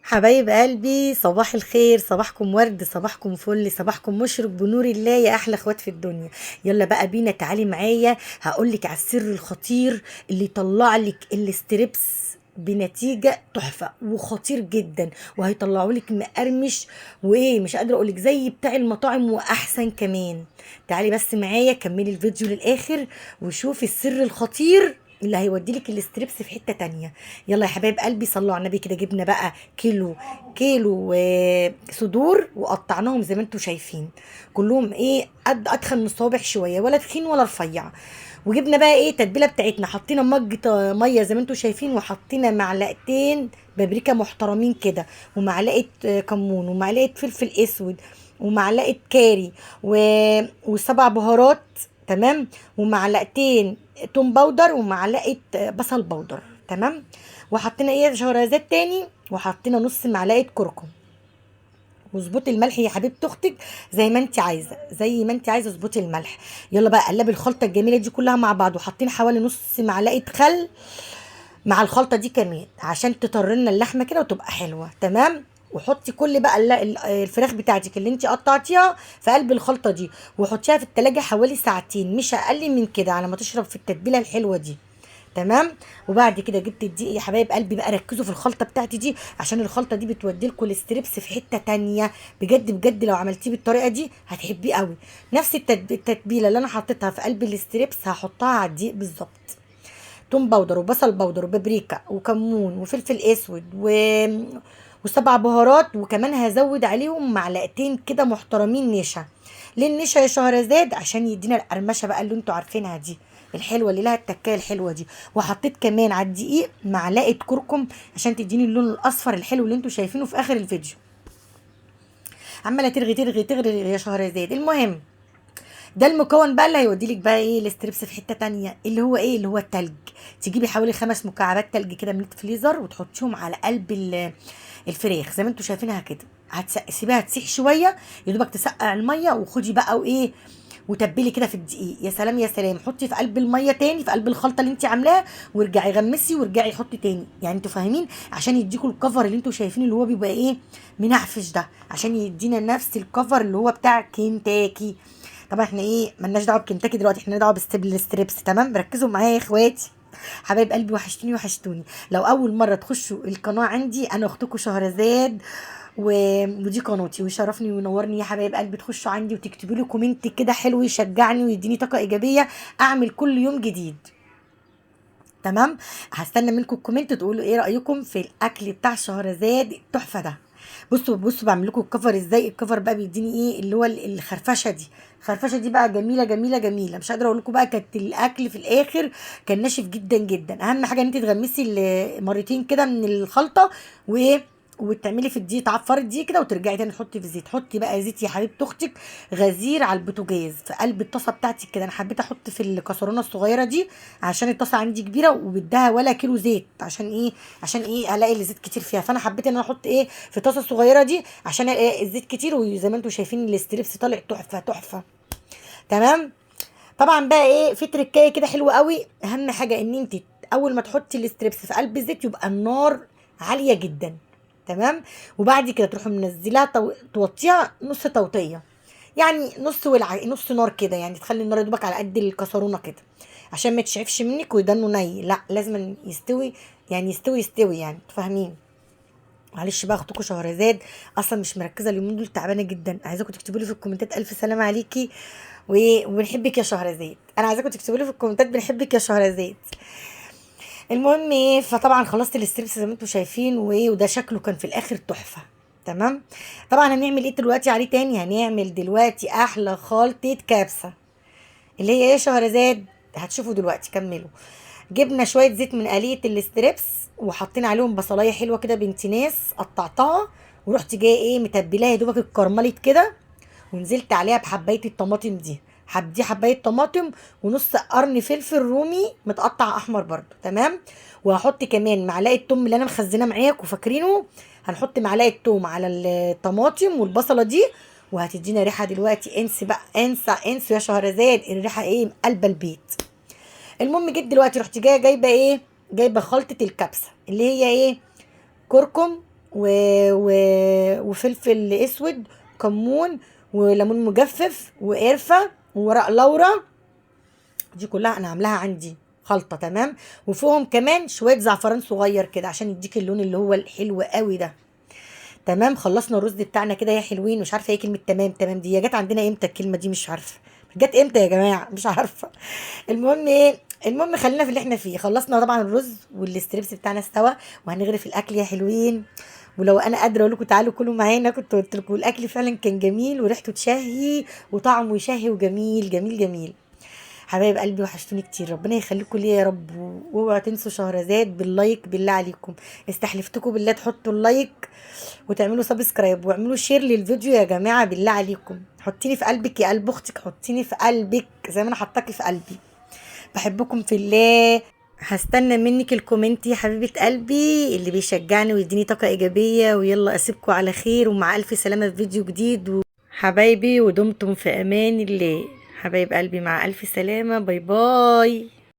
حبايب قلبي، صباح الخير، صباحكم ورد، صباحكم فل، صباحكم مشرق بنور الله يا احلى اخوات في الدنيا. يلا بقى بينا، تعالي معايا هقولك على السر الخطير اللي يطلع لك الاستريبس بنتيجة تحفة وخطير جدا، وهيطلعوا لك مقرمش وايه مش قادرة اقولك زي بتاع المطاعم واحسن كمان. تعالي بس معايا كملي الفيديو للاخر وشوفي السر الخطير اللي هيوديلك الاستريبس في حتة تانية. يلا يا حبايب قلبي، صلوا على النبي كده. جبنا بقى كيلو صدور وقطعناهم زي ما انتم شايفين، كلهم ايه قد ادخن من الصوابع شويه، ولا تخين ولا رفيع. وجبنا بقى ايه التتبيله بتاعتنا، حطينا مج ميه زي ما انتم شايفين، وحطينا معلقتين بابريكا محترمين كده، ومعلقه كمون، ومعلقه فلفل اسود، ومعلقه كاري وسبع بهارات. تمام. ومعلقتين توم باودر، ومعلقه بصل باودر. تمام. وحطينا ايه شهرزاد تاني، وحطينا نص معلقه كركم. واظبطي الملح يا حبيبه اختك زي ما انت عايزه، زي ما انت عايزه اظبطي الملح. يلا بقى قلبي الخلطه الجميله دي كلها مع بعض، وحاطين حوالي نص معلقه خل مع الخلطه دي كمان عشان تطر لنا اللحمه كده وتبقى حلوه. تمام. وحطي كل بقى الفراخ بتاعتك اللي انت قطعتيها في قلب الخلطه دي، وحطيها في التلاجة حوالي ساعتين، مش اقل من كده، على ما تشرب في التتبيله الحلوه دي. تمام. وبعد كده جبت الدقيق يا حبايب قلبي، بقى ركزوا في الخلطه بتاعتي دي، عشان الخلطه دي بتودي لكم الستريبس في حته تانية. بجد بجد لو عملتيه بالطريقه دي هتحبيه قوي. نفس التتبيله اللي انا حطيتها في قلب الستريبس هحطها على الدقيق بالظبط. توم باودر وبصل باودر وبابريكا وكمون وفلفل اسود وسبع بهارات، وكمان هزود عليهم معلقتين كده محترمين نشا. ليه النشا يا شهرزاد؟ عشان يدينا القرمشه بقى اللي انتوا عارفينها دي، الحلوه اللي لها التكايه الحلوه دي. وحطيت كمان على الدقيق معلقه كركم عشان تديني اللون الاصفر الحلو اللي انتوا شايفينه في اخر الفيديو. عماله ترغي ترغي ترغي يا شهرزاد. المهم، ده المكون بقى اللي هيوديلك بقى ايه الاستريبس في حته تانية، اللي هو ايه، اللي هو التلج. تجيبي حوالي 5 مكعبات تلج كده من الفريزر، وتحطيهم على قلب الفراخ زي ما انتوا شايفينها كده. سيبيها تسيح شويه، يا دوبك تسقع الميه، وخدي بقى وايه وتبلي كده في الدقيق. يا سلام يا سلام، حطي في قلب الميه تاني، في قلب الخلطه اللي انت عاملاها، وارجعي غمسي وارجعي حطي تاني. يعني انتوا فاهمين؟ عشان يديكوا الكفر اللي انتوا شايفينه اللي هو بيبقى ايه منعفش ده، عشان يدينا نفس الكفر اللي هو بتاع كنتاكي. طبعا احنا ايه ملناش دعوه بكنتاكي دلوقتي، احنا دعوه بالستريبس. تمام، ركزوا معايا يا اخواتي حبايب قلبي، وحشتوني وحشتوني. لو اول مره تخشوا القناه عندي، انا اختكم شهرزاد و... ودي قناتي، ويشرفني وينورني يا حبايب قلبي تخشوا عندي وتكتبوا لي كومنت كده حلو يشجعني ويديني طاقه ايجابيه اعمل كل يوم جديد. تمام. هستنى منكم الكومنت تقولوا ايه رايكم في الاكل بتاع شهرزاد التحفه ده. بصوا بصوا بعمل لكم الكفر ازاي. الكفر بقى بيديني ايه اللي هو الخرفشه دي. الخرفشه دي بقى جميله جميله جميله، مش قادره اقول لكم بقى. كانت الاكل في الاخر كان ناشف جدا جدا. اهم حاجه ان انت تغمسي مرتين كده من الخلطه، وايه وتعملي في الدقيق، تعفري الدقيق كده، وترجعي تاني تحطي في الزيت. حطي بقى زيت يا حبيبه اختك غزير على البوتاجاز في قلب الطاسه بتاعتك كده. انا حبيت احط في الكاسرونه الصغيره دي عشان الطاسه عندي كبيره وبدها ولا كيلو زيت. عشان ايه؟ عشان ايه الاقي الزيت كتير فيها، فانا حبيت ان انا احط ايه في الطاسه الصغيره دي عشان الاقي الزيت كتير. وزي ما انتم شايفين الاستريبس طالع تحفه تحفه. تمام. طبعا بقى ايه في تركايه كده حلوه قوي. اهم حاجه ان انت اول ما تحطي الاستريبس في قلب الزيت يبقى النار عاليه جدا. تمام. وبعد كده تروحي منزلها توطيها نص توطيه، يعني نص نار كده، يعني تخلي النار يدوبك على قد الكسرونه كده، عشان ما تشعفش منك ويدنه ني. لا لازم يستوي، يعني يستوي يعني فاهمين. معلش بقى اختكم شهرزاد اصلا مش مركزه اليومين دول، تعبانه جدا. عايزاكم تكتبوا لي في الكومنتات الف سلامه عليكي وبنحبك يا شهرزاد. انا عايزاكم تكتبوا لي في الكومنتات بنحبك يا شهرزاد. المهم ايه، فطبعا خلصت الاستريبس زي ما انتم شايفين، وده شكله كان في الاخر تحفه. تمام. طبعا هنعمل ايه دلوقتي عليه تاني؟ هنعمل دلوقتي احلى خلطه كبسه، اللي هي ايه يا شهرزاد؟ هتشوفوا دلوقتي، كملوا. جبنا شويه زيت من قليه الاستريبس، وحطينا عليهم بصلايه حلوه كده بنت ناس قطعتها، ورحت جايه ايه متبلاها يا دوبك اتكرملت كده، ونزلت عليها بحبايه الطماطم دي. دي حبايه طماطم ونص قرن فلفل رومي متقطع احمر برضو. تمام. وهحط كمان معلقه توم اللي انا مخزنه معاكم فاكرينه. هنحط معلقه توم على الطماطم والبصله دي، وهتدينا ريحه دلوقتي. انسي بقى، انسوا يا شهرزاد، الريحه ايه قلب البيت. المهم جيت دلوقتي رحت جايبه ايه، جايبه خلطه الكبسه اللي هي ايه كركم و... و... وفلفل اسود، كمون، وليمون مجفف، وقرفه، وورق لورا. دي كلها انا عاملاها عندي خلطه، تمام. وفوقهم كمان شويه زعفران صغير كده عشان يديك اللون اللي هو الحلو قوي ده. تمام. خلصنا الرز بتاعنا كده يا حلوين. مش عارفه ايه كلمه تمام تمام دي، هي جت عندنا امتى الكلمه دي؟ مش عارفه جت امتى يا جماعه، مش عارفه. المهم ايه، المهم خلينا في اللي احنا فيه. خلصنا طبعا الرز والستريبس بتاعنا استوى، وهنغرف الاكل يا حلوين. ولو انا قادره اقول لكم تعالوا كلوا معانا كنت قلت لكم. الاكل فعلا كان جميل وريحته تشهي وطعمه يشهي وجميل جميل جميل. حبايب قلبي وحشتوني كتير، ربنا يخليكم ليا يا رب. واوعوا تنسوا شهرزاد باللايك بالله عليكم. استحلفتكم بالله تحطوا اللايك وتعملوا سبسكرايب واعملوا شير للفيديو يا جماعه بالله عليكم. حطيني في قلبك يا قلب اختك، حطيني في قلبك زي ما انا حطاكي في قلبي. بحبكم في الله. هستنى منك الكومنت يا حبيبه قلبي اللي بيشجعني ويديني طاقه ايجابيه. ويلا اسيبكم على خير ومع الف سلامه في فيديو جديد. حبايبي ودمتم في امان الله. حبايب قلبي مع الف سلامه، باي باي.